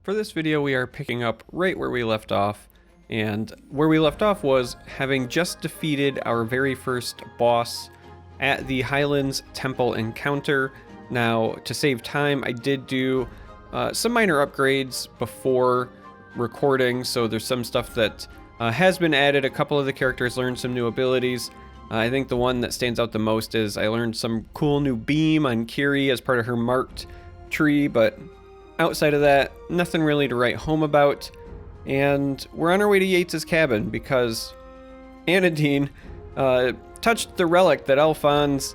For this video, we are picking up right where we left off, and where we left off was having just defeated our very first boss at the Highlands Temple encounter. Now, to save time, I did do some minor upgrades before recording, so there's some stuff that has been added. A couple of the characters learned some new abilities. I think the one that stands out the most is I learned some cool new beam on Kiri as part of her marked tree, but outside of that, nothing really to write home about. And we're on our way to Yates' cabin because Anadine touched the relic that Alphonse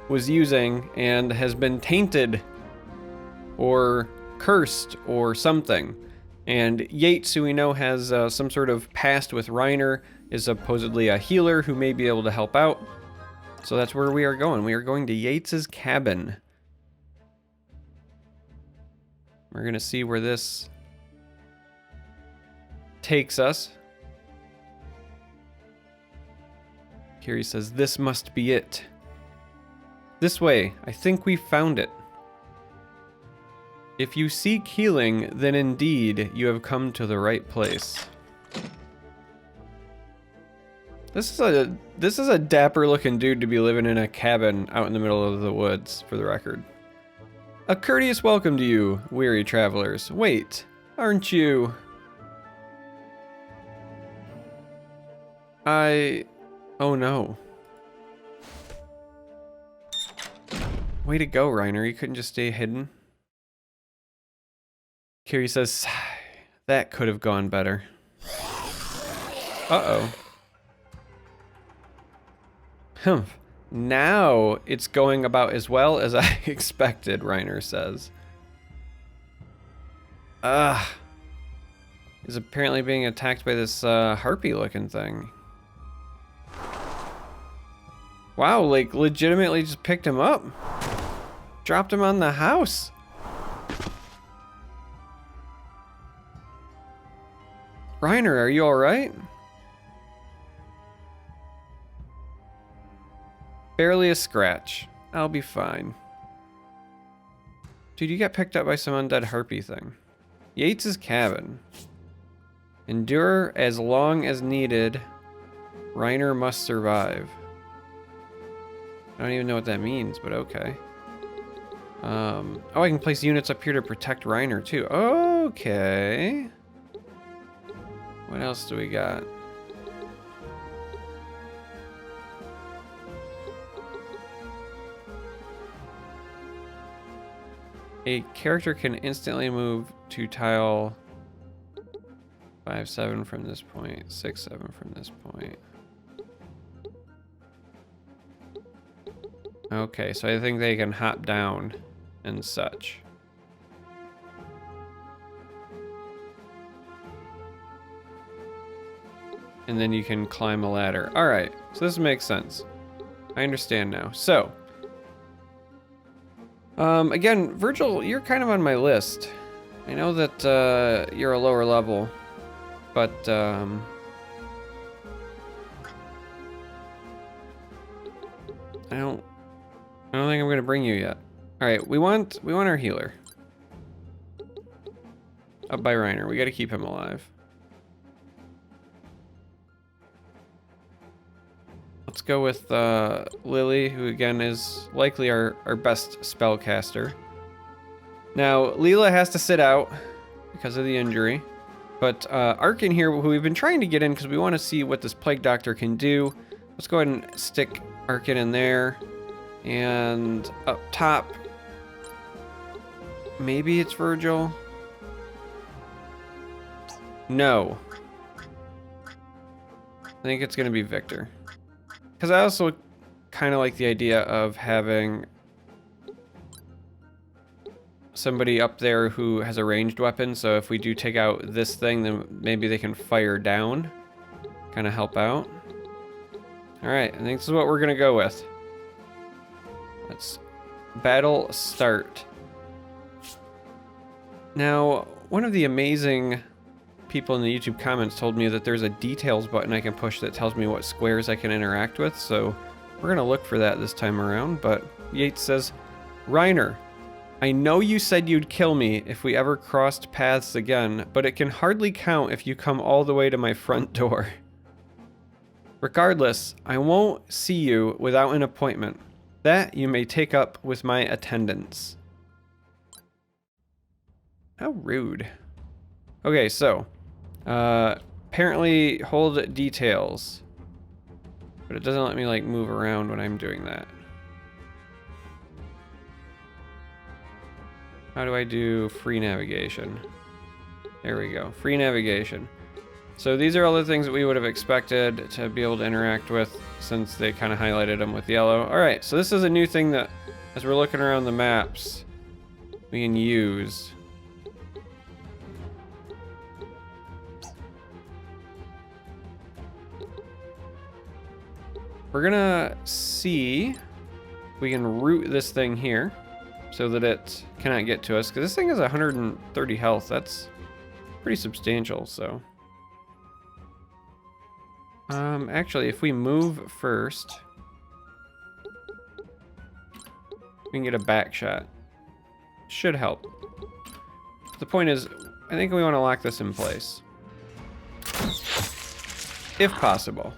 was using and has been tainted or cursed or something. And Yates, who we know has some sort of past with Reiner, is supposedly a healer who may be able to help out. So that's where we are going. We are going to Yates' cabin. We're going to see where this takes us. Kiri says, "This must be it. This way, I think we found it. If you seek healing, then indeed you have come to the right place." This is a dapper looking dude to be living in a cabin out in the middle of the woods, for the record. "A courteous welcome to you, weary travelers. Wait, aren't you... Oh no. Way to go, Reiner. You couldn't just stay hidden." Kiri says, "Sigh, that could have gone better." Uh-oh. Now it's going about as well as I expected, Reiner says. He's apparently being attacked by this harpy-looking thing. Wow, like legitimately just picked him up. Dropped him on the house. Reiner, are you alright? Barely a scratch. I'll be fine. Dude, you got picked up by some undead harpy thing. Yates' cabin. Endure as long as needed. Reiner must survive. I don't even know what that means, but okay. Oh, I can place units up here to protect Reiner too. Okay. What else do we got? A character can instantly move to tile 5-7 from this point, 6-7 from this point. Okay, so I think they can hop down and such. And then you can climb a ladder. Alright, so this makes sense. I understand now. So, again, Virgil, you're kind of on my list. I know that you're a lower level, but I don't think I'm gonna bring you yet. All right, we want our healer up by Reiner. We got to keep him alive. Let's go with Lily, who again is likely our best spellcaster. Now, Leela has to sit out because of the injury. But Arkin here, who we've been trying to get in because we want to see what this Plague Doctor can do. Let's go ahead and stick Arkin in there. And up top, maybe it's Virgil? No. I think it's going to be Victor. Because I also kind of like the idea of having somebody up there who has a ranged weapon, so if we do take out this thing, then maybe they can fire down. Kind of help out. Alright, I think this is what we're going to go with. Let's battle start. Now, one of the amazing people in the YouTube comments told me that there's a details button I can push that tells me what squares I can interact with, so we're going to look for that this time around. But Yates says, "Reiner, I know you said you'd kill me if we ever crossed paths again, but it can hardly count if you come all the way to my front door. Regardless, I won't see you without an appointment. That you may take up with my attendants. How rude. Okay, so, apparently hold details, but it doesn't let me like move around when I'm doing that. How do I do free navigation? There we go, free navigation. So these are all the things that we would have expected to be able to interact with since they kind of highlighted them with yellow. All right, so this is a new thing that, as we're looking around the maps, we can use. We're gonna see if we can root this thing here so that it cannot get to us, because this thing has 130 health. That's pretty substantial, so. Actually, if we move first, we can get a back shot. Should help. The point is, I think we want to lock this in place. If possible.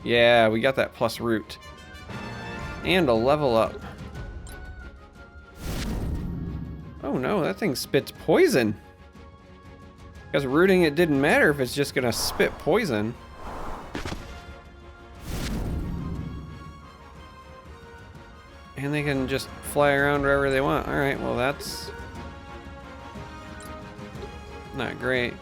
Yeah, we got that plus root. And a level up. Oh no, that thing spits poison. Because rooting it didn't matter if it's just gonna spit poison. And they can just fly around wherever they want. Alright, well that's not great.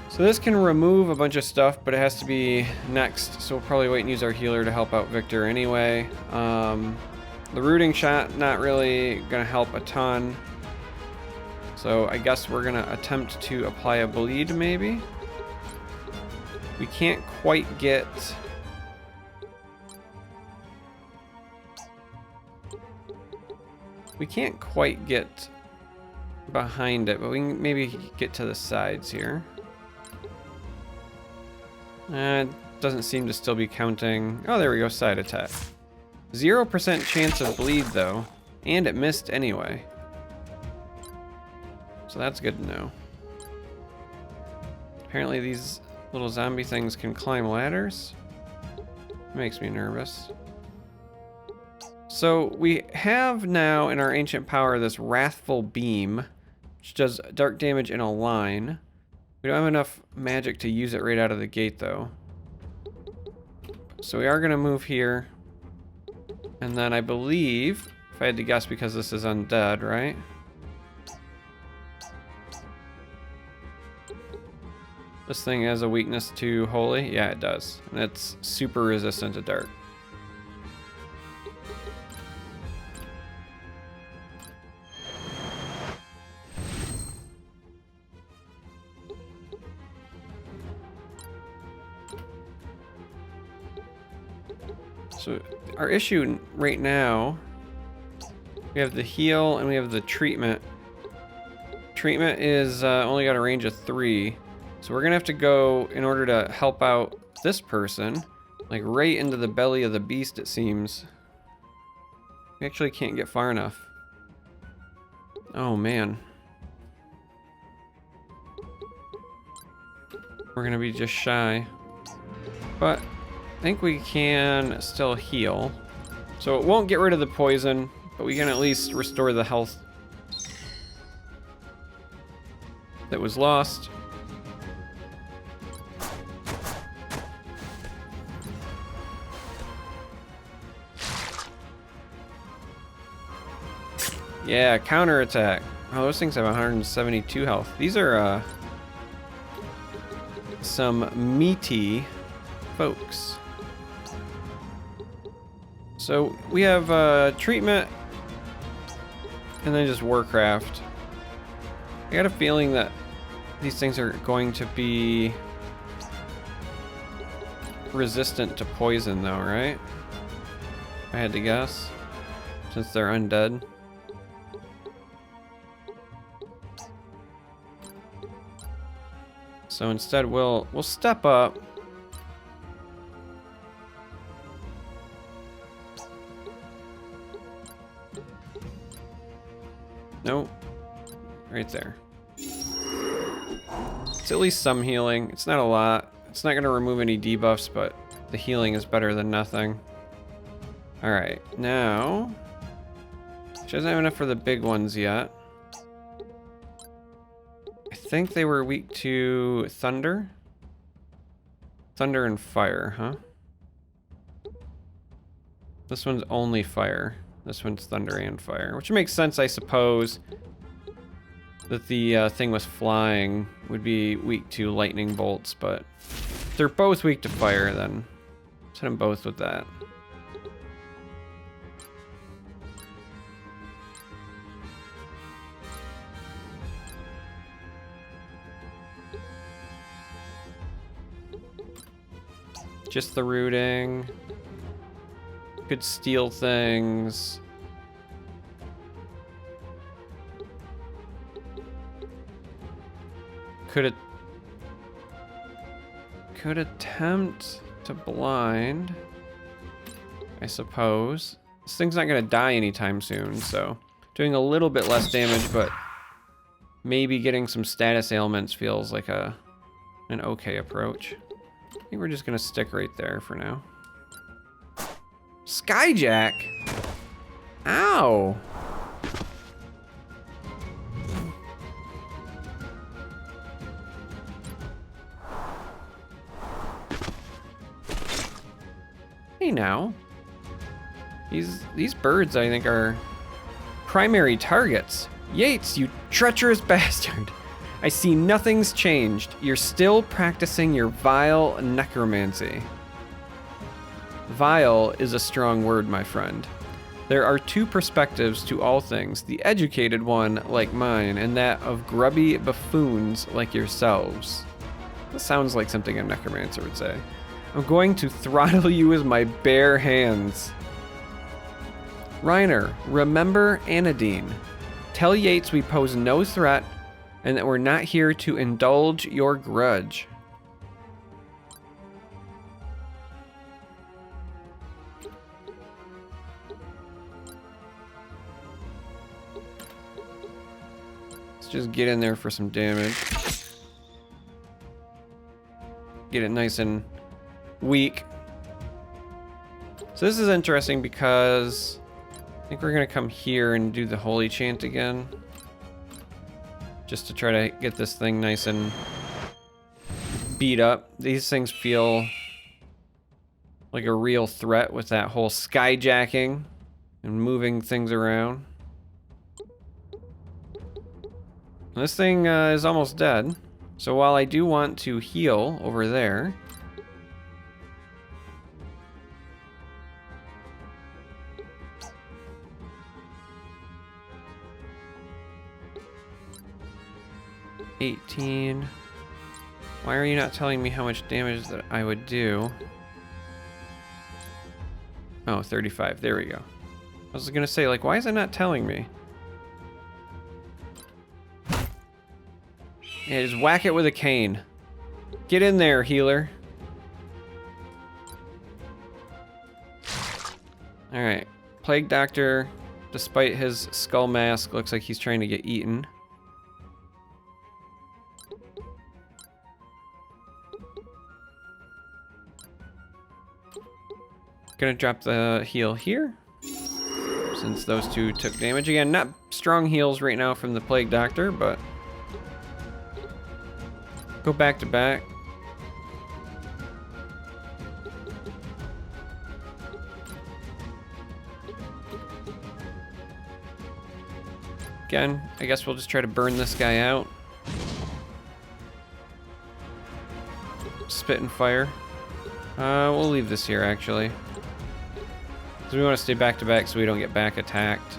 So this can remove a bunch of stuff, but it has to be next. So we'll probably wait and use our healer to help out Victor anyway. The rooting shot, not really gonna help a ton. So I guess we're gonna attempt to apply a bleed maybe. We can't quite get... We can't quite get behind it, but we can maybe get to the sides here. Doesn't seem to still be counting. Oh, there we go, side attack. 0% chance of bleed though, and it missed anyway. So that's good to know. Apparently these little zombie things can climb ladders. Makes me nervous. So we have now in our ancient power this wrathful beam, which does dark damage in a line. We don't have enough magic to use it right out of the gate though. So we are gonna move here. And then I believe, if I had to guess because this is undead, right? This thing has a weakness to holy? Yeah, it does. And it's super resistant to dark. So our issue right now, we have the heal and we have the treatment. Treatment is only got a range of 3. So we're gonna have to go, in order to help out this person, like right into the belly of the beast it seems. We actually can't get far enough. Oh man. We're gonna be just shy. But I think we can still heal. So it won't get rid of the poison, but we can at least restore the health that was lost. Yeah, counterattack. Oh, those things have 172 health. These are some meaty folks. So we have treatment and then just Warcraft. I got a feeling that these things are going to be resistant to poison though, right? I had to guess, since they're undead. So instead we'll step up. Nope. Right there. It's at least some healing. It's not a lot. It's not going to remove any debuffs, but the healing is better than nothing. Alright, now... She doesn't have enough for the big ones yet. I think they were weak to thunder? Thunder and fire, huh? This one's only fire. This one's thunder and fire, which makes sense, I suppose, that the thing with flying would be weak to lightning bolts, but if they're both weak to fire, then let's hit them both with that. Just the rooting. Could steal things. Could attempt to blind, I suppose. This thing's not gonna die anytime soon, so doing a little bit less damage, but maybe getting some status ailments feels like an okay approach. I think we're just gonna stick right there for now. Skyjack? Ow! Hey now. These birds, I think, are primary targets. Yates, you treacherous bastard. I see nothing's changed. You're still practicing your vile necromancy. Vile is a strong word, my friend. There are two perspectives to all things, the educated one, like mine, and that of grubby buffoons like yourselves. That sounds like something a necromancer would say. I'm going to throttle you with my bare hands. Reiner, remember Anadine. Tell Yates we pose no threat and that we're not here to indulge your grudge. Let's just get in there for some damage. Get it nice and weak. So this is interesting because I think we're gonna come here and do the holy chant again. Just to try to get this thing nice and beat up. These things feel like a real threat with that whole skyjacking and moving things around. This thing is almost dead. So while I do want to heal over there, $18. Why are you not telling me how much damage that I would do? Oh, 35. There we go. I was gonna say, like, why is it not telling me? Yeah, just whack it with a cane. Get in there, healer. Alright. Plague Doctor, despite his skull mask, looks like he's trying to get eaten. Gonna drop the heal here, since those two took damage. Again, not strong heals right now from the Plague Doctor, but go back to back. Again, I guess we'll just try to burn this guy out. Spit and fire. We'll leave this here, actually. Because we want to stay back to back so we don't get back attacked.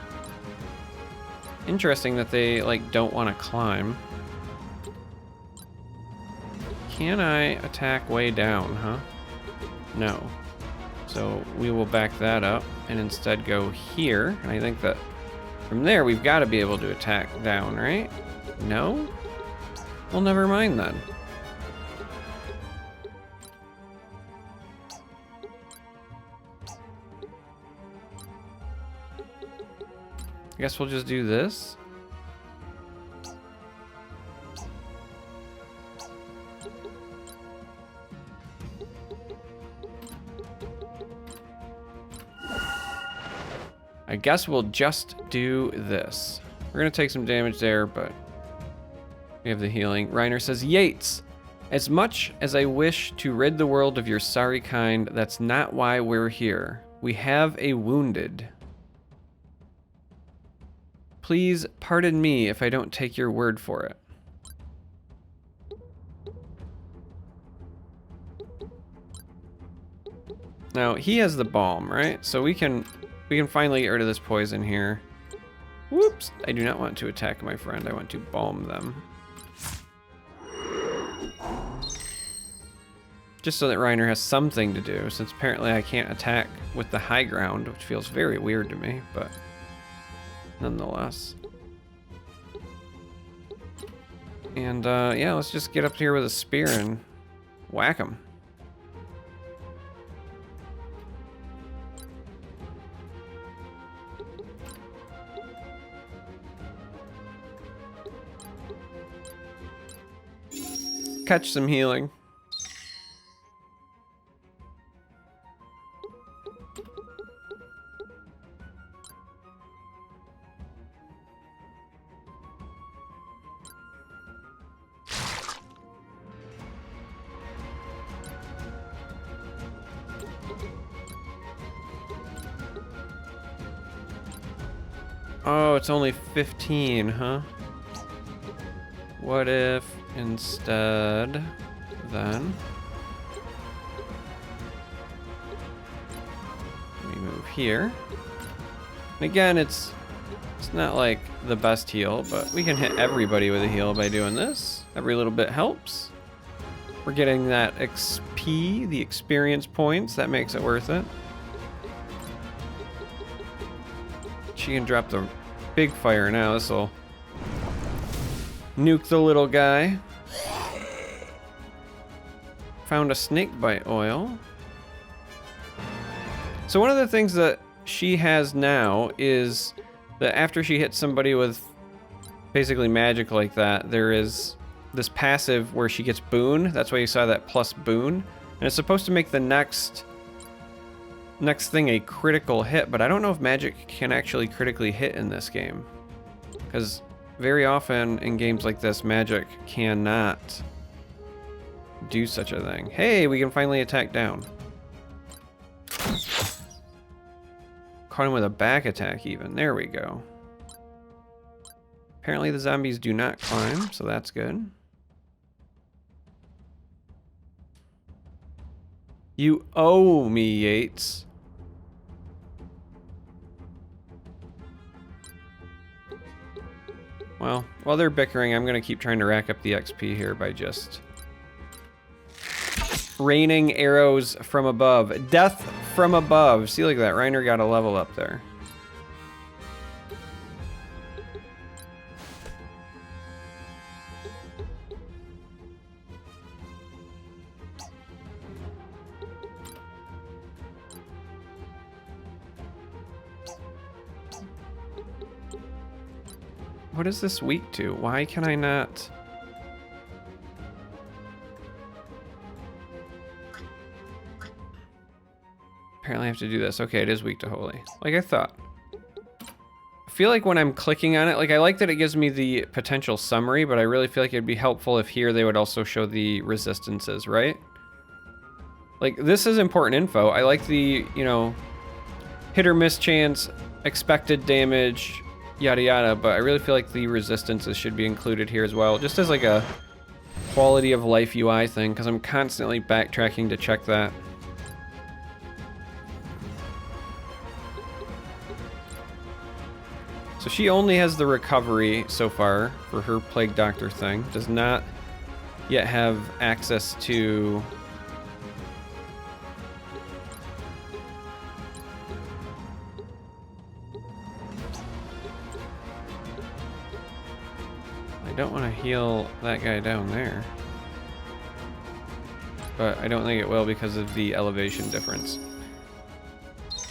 Interesting that they, like, don't want to climb. Can I attack way down, huh? No. So we will back that up and instead go here. And I think that from there we've got to be able to attack down, right? No? Well, never mind then. I guess we'll just do this. I guess we'll just do this. We're gonna take some damage there, but we have the healing. Reiner says, Yates, as much as I wish to rid the world of your sorry kind, that's not why we're here. We have a wounded. Please pardon me if I don't take your word for it. Now, he has the balm, right? So we can finally get rid of this poison here. Whoops! I do not want to attack my friend. I want to balm them. Just so that Reiner has something to do, since apparently I can't attack with the high ground, which feels very weird to me, but nonetheless. And yeah, let's just get up here with a spear and whack him. Catch some healing. Oh, it's only 15, huh? What if instead, then, we move here. And again, it's not like the best heal, but we can hit everybody with a heal by doing this. Every little bit helps. We're getting that XP, the experience points. That makes it worth it. She can drop the big fire now. This'll nuke the little guy. Found a snake bite oil. So one of the things that she has now is that after she hits somebody with basically magic like that, there is this passive where she gets boon. That's why you saw that plus boon. And it's supposed to make the next thing a critical hit, but I don't know if magic can actually critically hit in this game. Because very often in games like this, magic cannot do such a thing. Hey, we can finally attack down. Caught him with a back attack even. There we go. Apparently the zombies do not climb, so that's good. You owe me, Yates. Well, while they're bickering, I'm going to keep trying to rack up the XP here by just raining arrows from above. Death from above. See, look at that. Reiner got a level up there. What is this weak to? Why can I not? Apparently I have to do this. Okay, it is weak to holy. Like I thought. I feel like when I'm clicking on it, like I like that it gives me the potential summary, but I really feel like it'd be helpful if here they would also show the resistances, right? Like this is important info. I like the, you know, hit or miss chance, expected damage, yada yada, but I really feel like the resistances should be included here as well, just as like a quality of life UI thing, because I'm constantly backtracking to check that. So she only has the recovery so far for her Plague Doctor thing, does not yet have access to I don't want to heal that guy down there, but I don't think it will because of the elevation difference.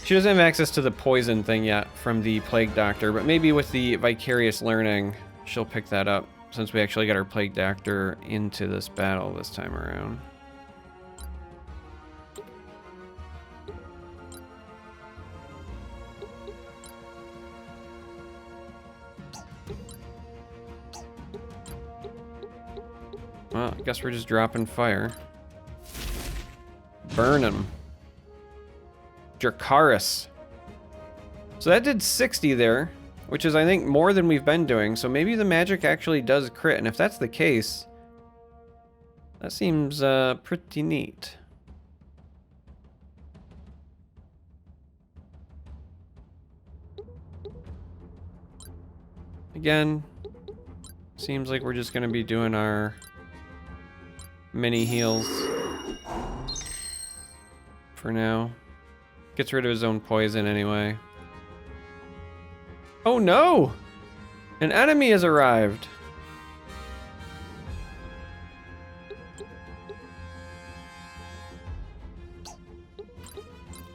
She doesn't have access to the poison thing yet from the Plague Doctor, but maybe with the Vicarious Learning, she'll pick that up since we actually got our Plague Doctor into this battle this time around. Well, I guess we're just dropping fire. Burn him. Dracaris. So that did 60 there, which is, I think, more than we've been doing. So maybe the magic actually does crit. And if that's the case, that seems pretty neat. Again, seems like we're just going to be doing our mini heals for now. Gets rid of his own poison anyway. Oh no! An enemy has arrived!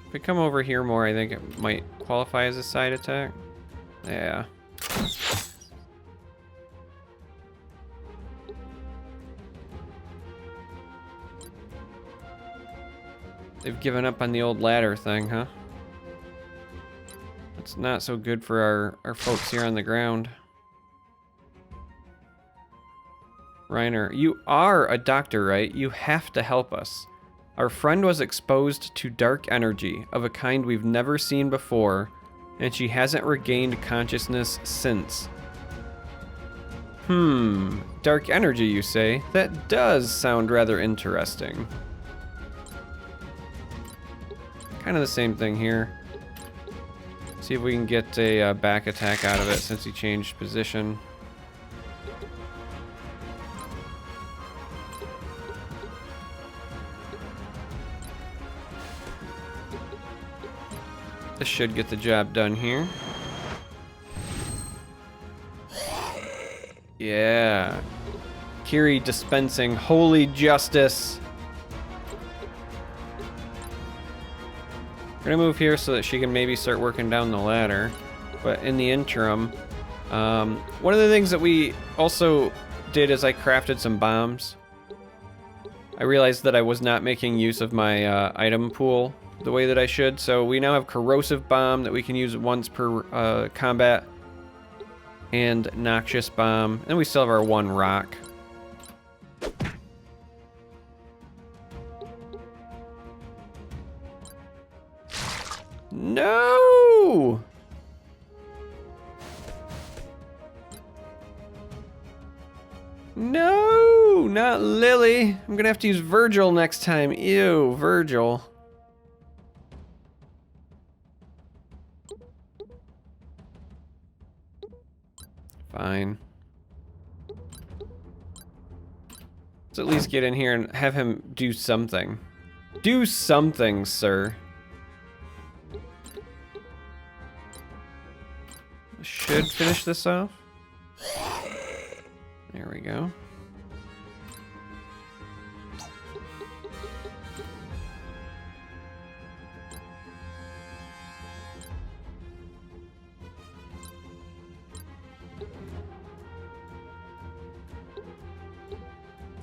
If we come over here more, I think it might qualify as a side attack. Yeah. They've given up on the old ladder thing, huh? That's not so good for our folks here on the ground. Reiner, you are a doctor, right? You have to help us. Our friend was exposed to dark energy of a kind we've never seen before, and she hasn't regained consciousness since. Dark energy, you say? That does sound rather interesting. Kind of the same thing here. See if we can get a back attack out of it since he changed position. This should get the job done here. Yeah. Kiri dispensing holy justice. We're gonna move here so that she can maybe start working down the ladder. But in the interim, one of the things that we also did is I crafted some bombs. I realized that I was not making use of my item pool the way that I should, so we now have corrosive bomb that we can use once per combat, and noxious bomb, and we still have our one rock. No! No, not Lily. I'm gonna have to use Virgil next time. Ew, Virgil. Fine. Let's at least get in here and have him do something. Do something, sir. Should finish this off. There we go.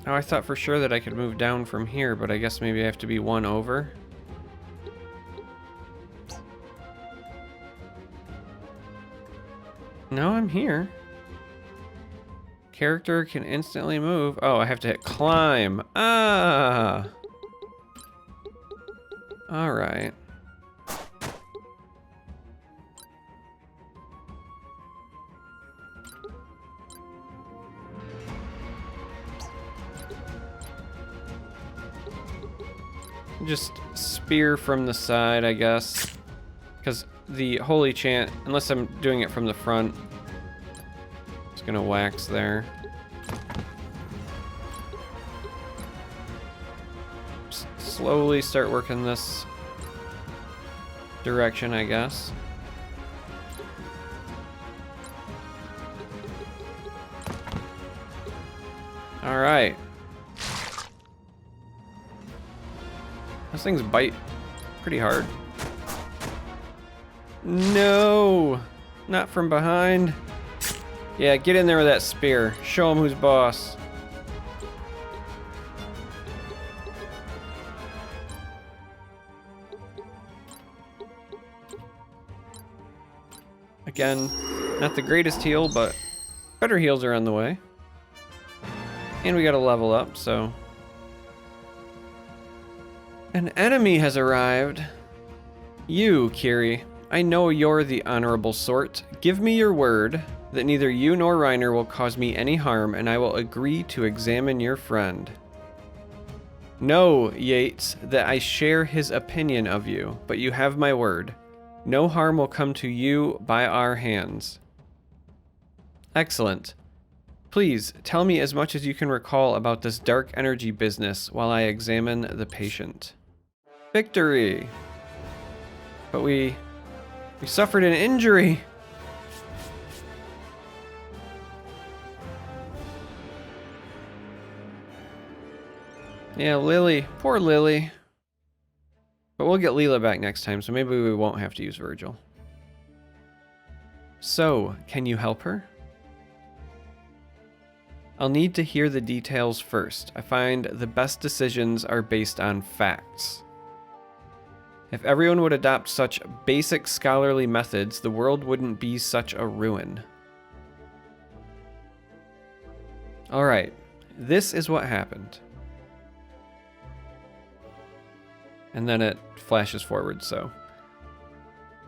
Oh, I thought for sure that I could move down from here, but I guess maybe I have to be one over. No, I'm here. Character can instantly move. Oh, I have to hit climb. Ah! Alright. Just spear from the side, I guess. Because the holy chant, unless I'm doing it from the front, it's gonna wax there. Just slowly start working this direction, I guess. All right. Those things bite pretty hard. No, not from behind. Yeah, get in there with that spear. Show him who's boss. Again, not the greatest heal, but better heals are on the way. And we got to level up, so... An enemy has arrived. You, Kiri. I know you're the honorable sort. Give me your word that neither you nor Reiner will cause me any harm, and I will agree to examine your friend. Know, Yates, that I share his opinion of you, but you have my word. No harm will come to you by our hands. Excellent. Please, tell me as much as you can recall about this dark energy business while I examine the patient. Victory! But we suffered an injury! Yeah, Lily. Poor Lily. But we'll get Leela back next time, so maybe we won't have to use Virgil. So, can you help her? I'll need to hear the details first. I find the best decisions are based on facts. If everyone would adopt such basic scholarly methods, the world wouldn't be such a ruin. Alright, this is what happened. And then it flashes forward, so.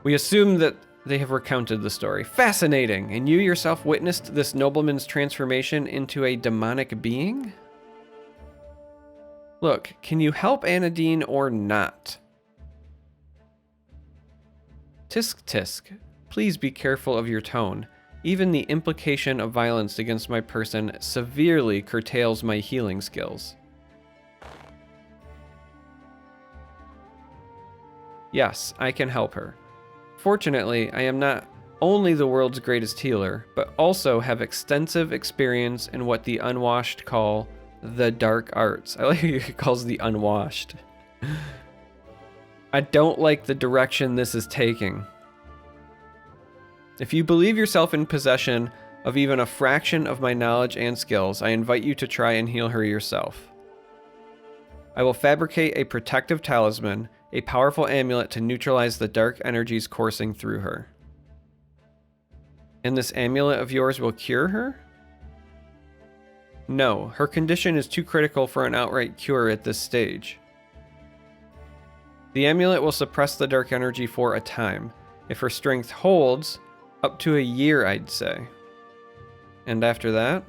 We assume that they have recounted the story. Fascinating! And you yourself witnessed this nobleman's transformation into a demonic being? Look, can you help Anadine or not? Tisk tisk, please be careful of your tone. Even the implication of violence against my person severely curtails my healing skills. Yes, I can help her. Fortunately, I am not only the world's greatest healer, but also have extensive experience in what the unwashed call the dark arts. I like how he calls the unwashed. I don't like the direction this is taking. If you believe yourself in possession of even a fraction of my knowledge and skills, I invite you to try and heal her yourself. I will fabricate a protective talisman, a powerful amulet to neutralize the dark energies coursing through her. And this amulet of yours will cure her? No, her condition is too critical for an outright cure at this stage. The amulet will suppress the dark energy for a time. If her strength holds, up to a year, I'd say. And after that?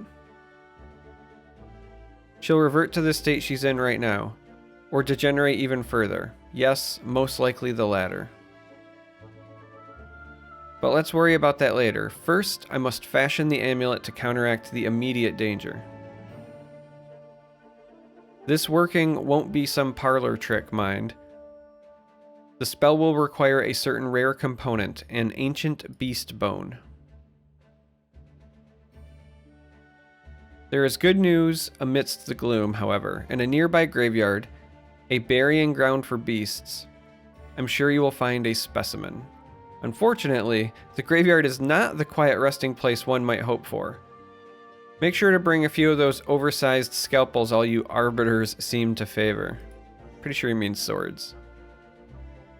She'll revert to the state she's in right now, or degenerate even further. Yes, most likely the latter. But let's worry about that later. First, I must fashion the amulet to counteract the immediate danger. This working won't be some parlor trick, mind. The spell will require a certain rare component, an ancient beast bone. There is good news amidst the gloom, however. In a nearby graveyard, a burying ground for beasts, I'm sure you will find a specimen. Unfortunately, the graveyard is not the quiet resting place one might hope for. Make sure to bring a few of those oversized scalpels all you arbiters seem to favor. Pretty sure he means swords.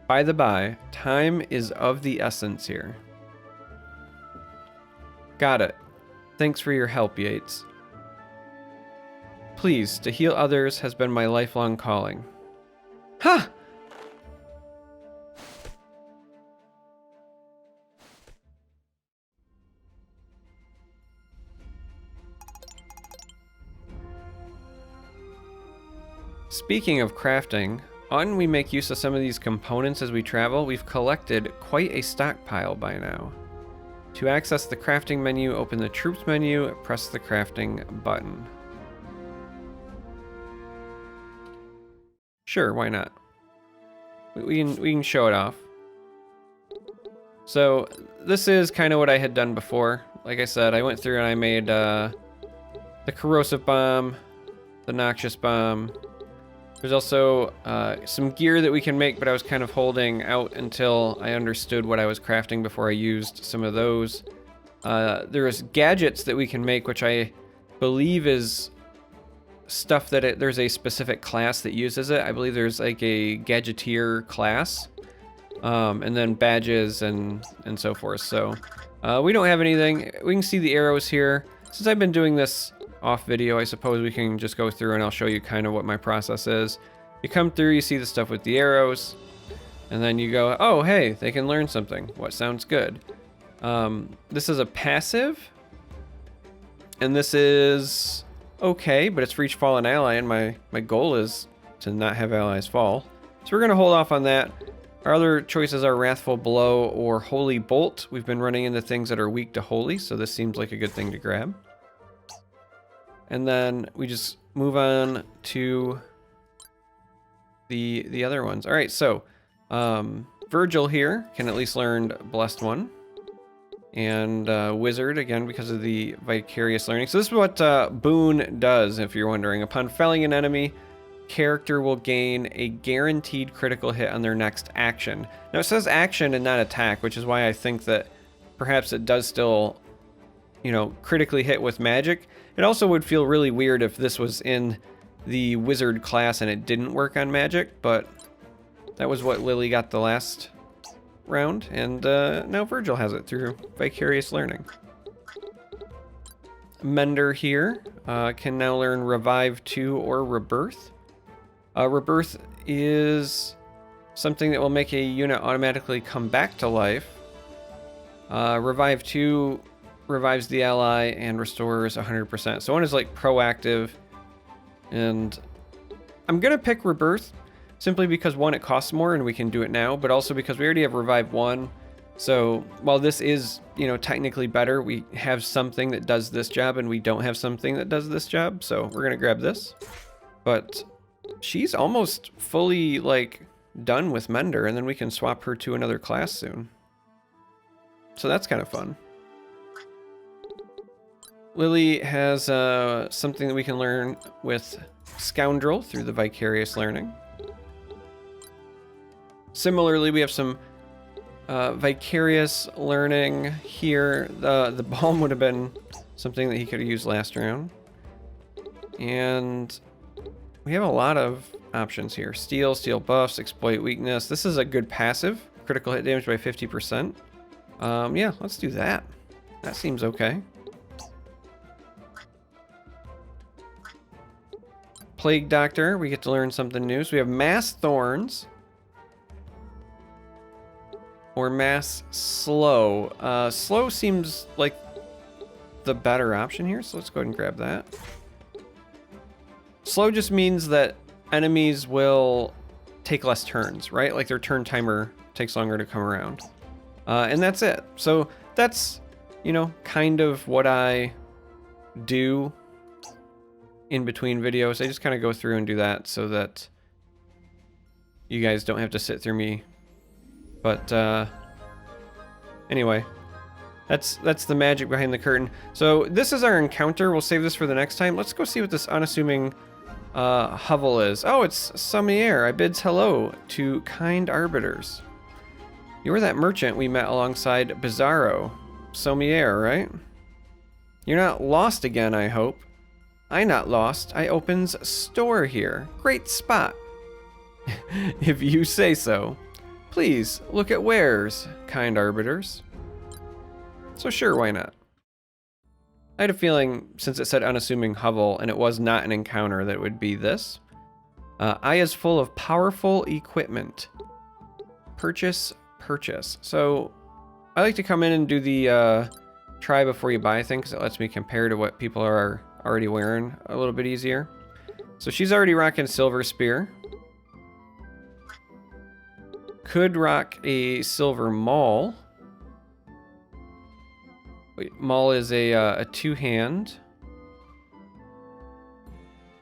By the by, time is of the essence here. Got it. Thanks for your help, Yates. Please, to heal others has been my lifelong calling. Ha! Speaking of crafting, oughtn't we make use of some of these components as we travel? We've collected quite a stockpile by now. To access the crafting menu, open the troops menu, press the crafting button. Sure, why not? We can show it off. So this is kind of what I had done before. Like I said, I went through and I made the corrosive bomb, the noxious bomb. There's also some gear that we can make, but I was kind of holding out until I understood what I was crafting before I used some of those. There's gadgets that we can make, which I believe is stuff that there's a specific class that uses it. I believe there's like a gadgeteer class, and then badges and so forth. So we don't have anything. We can see the arrows here. Since I've been doing this off video, I suppose we can just go through and I'll show you kind of what my process is. You come through, you see the stuff with the arrows, and then you go, oh, hey, they can learn something. What sounds good? This is a passive, and this is okay, but it's for each fallen ally, and my goal is to not have allies fall. So we're going to hold off on that. Our other choices are Wrathful Blow or Holy Bolt. We've been running into things that are weak to Holy, so this seems like a good thing to grab. And then we just move on to the other ones. All right, so Virgil here can at least learn Blessed One. And Wizard, again, because of the Vicarious Learning. So this is what Boon does, if you're wondering. Upon felling an enemy, character will gain a guaranteed critical hit on their next action. Now it says action and not attack, which is why I think that perhaps it does still, you know, critically hit with magic. It also would feel really weird if this was in the wizard class and it didn't work on magic, but that was what Lily got the last round, and now Virgil has it through Vicarious Learning. Mender here can now learn Revive 2 or Rebirth. Rebirth is something that will make a unit automatically come back to life. Revive 2 revives the ally and restores 100%. So one is like proactive, and I'm gonna pick Rebirth simply because one, it costs more and we can do it now, but also because we already have Revive 1. So while this is, you know, technically better, we have something that does this job and we don't have something that does this job. So we're gonna grab this. But she's almost fully like done with Mender, and then we can swap her to another class soon. So that's kind of fun. Lily has something that we can learn with Scoundrel through the Vicarious Learning. Similarly, we have some Vicarious Learning here. The Balm would have been something that he could have used last round. And we have a lot of options here. Steal, steal buffs, exploit weakness. This is a good passive. Critical hit damage by 50%. Yeah, let's do that. That seems okay. Plague Doctor, we get to learn something new. So we have Mass Thorns or Mass Slow. Slow seems like the better option here, so let's go ahead and grab that. Slow just means that enemies will take less turns, right? Like their turn timer takes longer to come around. And that's it. So that's, you know, kind of what I do in between videos. I just kind of go through and do that so that you guys don't have to sit through me. But anyway, that's the magic behind the curtain. So this is our encounter. We'll save this for the next time. Let's go see what this unassuming hovel is. Oh, it's Sommier. I bids hello to kind arbiters. You're that merchant we met alongside Bizarro. Sommier, right? You're not lost again, I hope. I not lost. I opens store here. Great spot. If you say so. Please, look at wares, kind arbiters. So sure, why not? I had a feeling, since it said unassuming hovel, and it was not an encounter, that it would be this. Eye is full of powerful equipment. Purchase, purchase. So, I like to come in and do the try before you buy thing, because it lets me compare to what people are already wearing a little bit easier. So she's already rocking Silver Spear. Could rock a Silver Maul. Wait, Maul is a two-hand.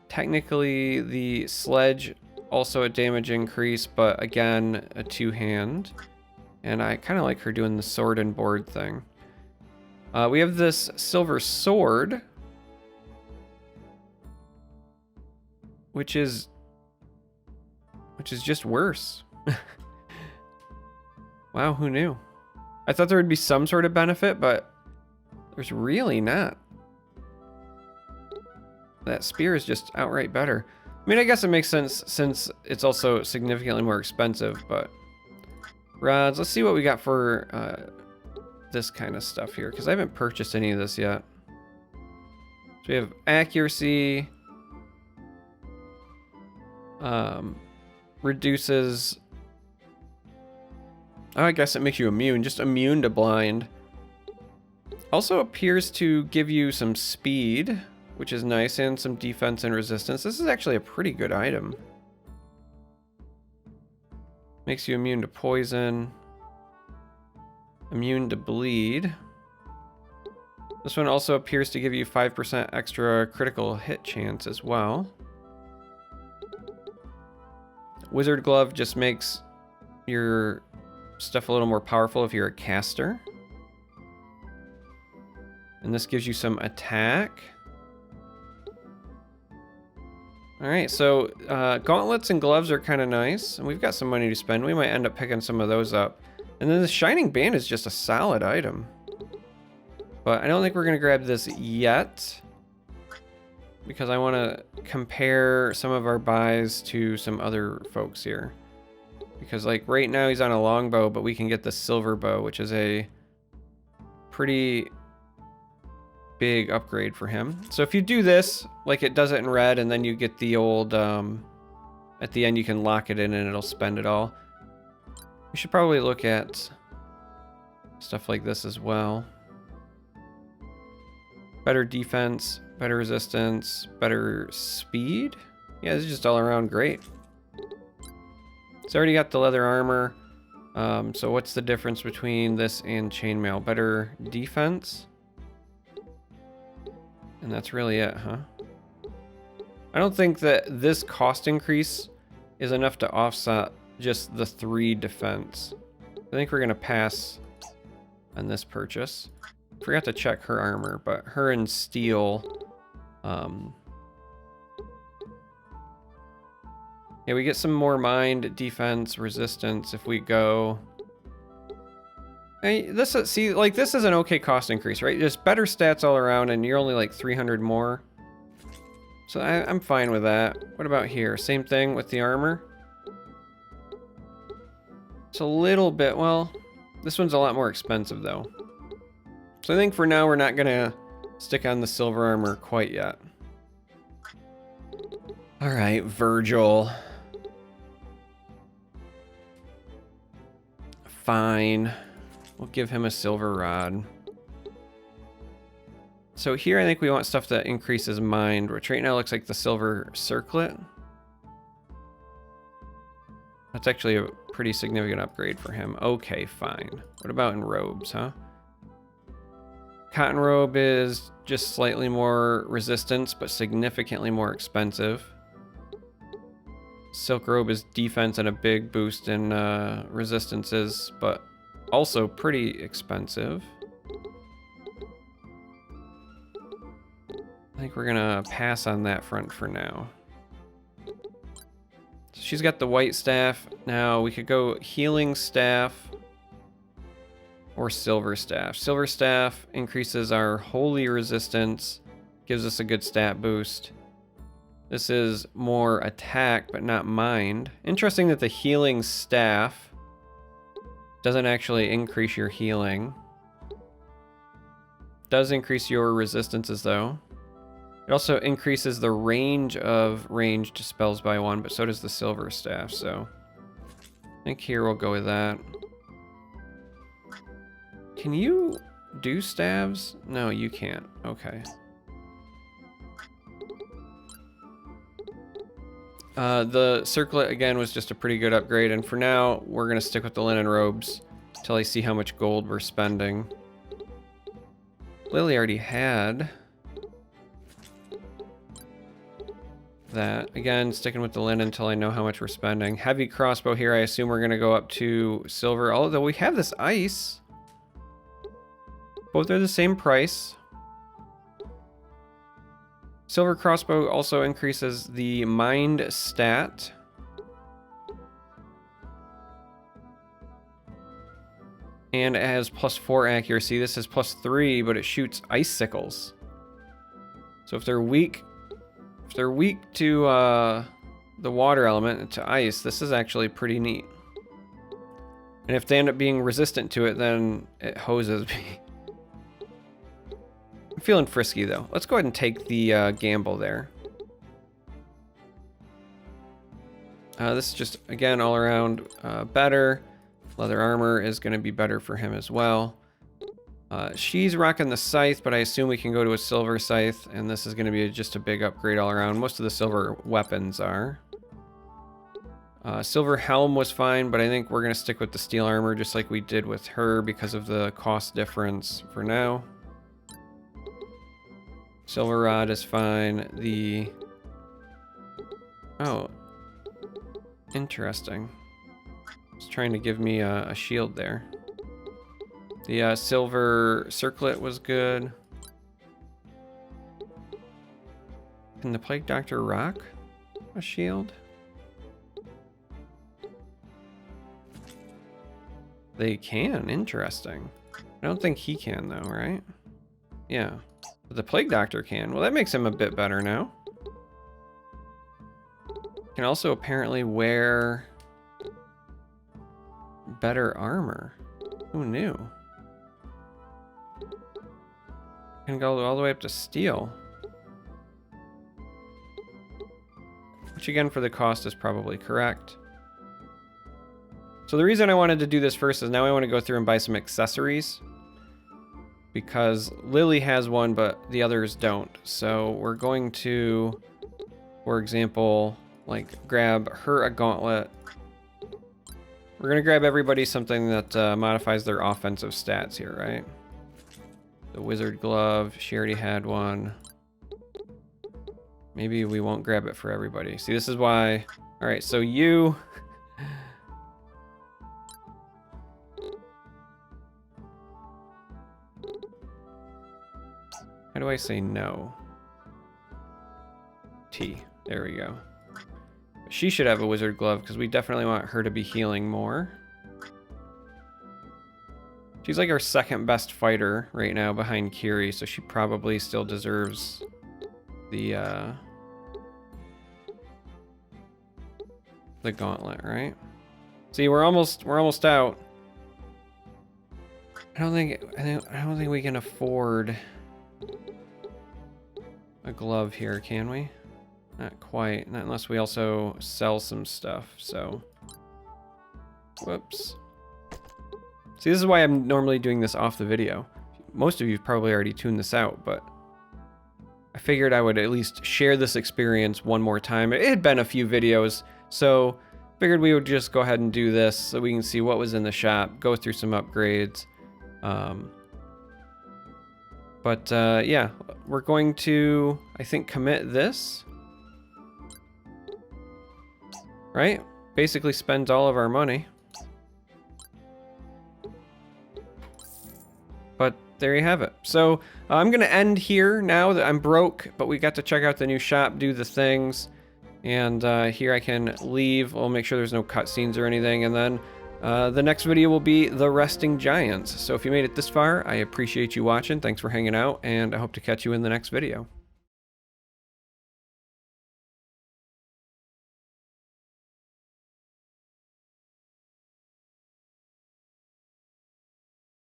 Technically, the Sledge also a damage increase, but again, a two-hand. And I kind of like her doing the sword and board thing. We have this Silver Sword, which is just worse. Wow, who knew? I thought there would be some sort of benefit, but there's really not. That spear is just outright better. I mean, I guess it makes sense since it's also significantly more expensive, but rods, let's see what we got for this kind of stuff here, because I haven't purchased any of this yet. So we have accuracy. Reduces... Oh, I guess it makes you immune. Just immune to blind. Also appears to give you some speed, which is nice, and some defense and resistance. This is actually a pretty good item. Makes you immune to poison. Immune to bleed. This one also appears to give you 5% extra critical hit chance as well. Wizard Glove just makes your stuff a little more powerful if you're a caster. And this gives you some attack. Alright, so gauntlets and gloves are kind of nice. And we've got some money to spend. We might end up picking some of those up. And then the Shining Band is just a solid item. But I don't think we're going to grab this yet. Because I want to compare some of our buys to some other folks here. Because like right now he's on a longbow, but we can get the silver bow, which is a pretty big upgrade for him. So if you do this, like it does it in red, and then you get the old, at the end you can lock it in and it'll spend it all. We should probably look at stuff like this as well. Better defense, better resistance, better speed. Yeah, this is just all around great. It's already got the leather armor. So what's the difference between this and chainmail? Better defense? And that's really it, huh? I don't think that this cost increase is enough to offset just the 3 defense. I think we're gonna pass on this purchase. Forgot to check her armor, but her and steel, yeah, we get some more mind, defense, resistance if we go. Hey, this is, see, like this is an okay cost increase, right? Just better stats all around, and you're only like 300 more. So I'm fine with that. What about here? Same thing with the armor. It's a little bit, well, this one's a lot more expensive though. So I think for now we're not gonna stick on the silver armor quite yet. All right, Virgil. Fine. We'll give him a silver rod. So here I think we want stuff that increases mind, which right now looks like the silver circlet. That's actually a pretty significant upgrade for him. Okay, fine. What about in robes, huh? Cotton robe is just slightly more resistance, but significantly more expensive. Silk robe is defense and a big boost in resistances, but also pretty expensive. I think we're gonna pass on that front for now. So she's got the white staff. Now we could go healing staff or silver staff. Silver staff increases our holy resistance, gives us a good stat boost. This is more attack, but not mind. Interesting that the healing staff doesn't actually increase your healing. Does increase your resistances though. It also increases the range of ranged spells by 1, but so does the silver staff, so I think here we'll go with that. Can you do stabs? No, you can't. Okay. The circlet, again, was just a pretty good upgrade, and for now, we're going to stick with the linen robes until I see how much gold we're spending. Lily already had that. Again, sticking with the linen until I know how much we're spending. Heavy crossbow here, I assume we're going to go up to silver, although we have this ice. Both are the same price. Silver crossbow also increases the mind stat. And it has +4 accuracy. This is +3, but it shoots icicles. So if they're weak to the water element and to ice, this is actually pretty neat. And if they end up being resistant to it, then it hoses me. I'm feeling frisky though. Let's go ahead and take the gamble there. This is just, again, all around better. Leather armor is going to be better for him as well. She's rocking the scythe, but I assume we can go to a silver scythe, and this is going to be just a big upgrade all around. Most of the silver weapons are. Silver helm was fine, but I think we're going to stick with the steel armor just like we did with her because of the cost difference for now. Silver rod is fine. Oh, interesting. It's trying to give me a shield there. The silver circlet was good. Can the Plague Doctor rock a shield? They can, interesting. I don't think he can though, right? Yeah, but the Plague Doctor can. Well, that makes him a bit better now. Can also apparently wear better armor. Who knew? Can go all the way up to steel. Which again, for the cost, is probably correct. So the reason I wanted to do this first is now I want to go through and buy some accessories. Because Lily has one, but the others don't. So we're going to, for example, like grab her a gauntlet. We're going to grab everybody something that modifies their offensive stats here, right? The wizard glove, she already had one. Maybe we won't grab it for everybody. See, this is why. All right, so you. How do I say no? T. There we go. She should have a wizard glove because we definitely want her to be healing more. She's like our second best fighter right now behind Kiri, so she probably still deserves the gauntlet, right? See, we're almost out. I don't think we can afford a glove here, can we? Not quite, not unless we also sell some stuff, so. Whoops. See, this is why I'm normally doing this off the video. Most of you probably already tuned this out, but I figured I would at least share this experience one more time. It had been a few videos, so figured we would just go ahead and do this so we can see what was in the shop, go through some upgrades. Yeah, we're going to, I think, commit this. Right? Basically spends all of our money. But there you have it. So I'm going to end here now that I'm broke, but we got to check out the new shop, do the things. And here I can leave. We'll make sure there's no cutscenes or anything. And then the next video will be the Resting Giants. So if you made it this far, I appreciate you watching. Thanks for hanging out, and I hope to catch you in the next video.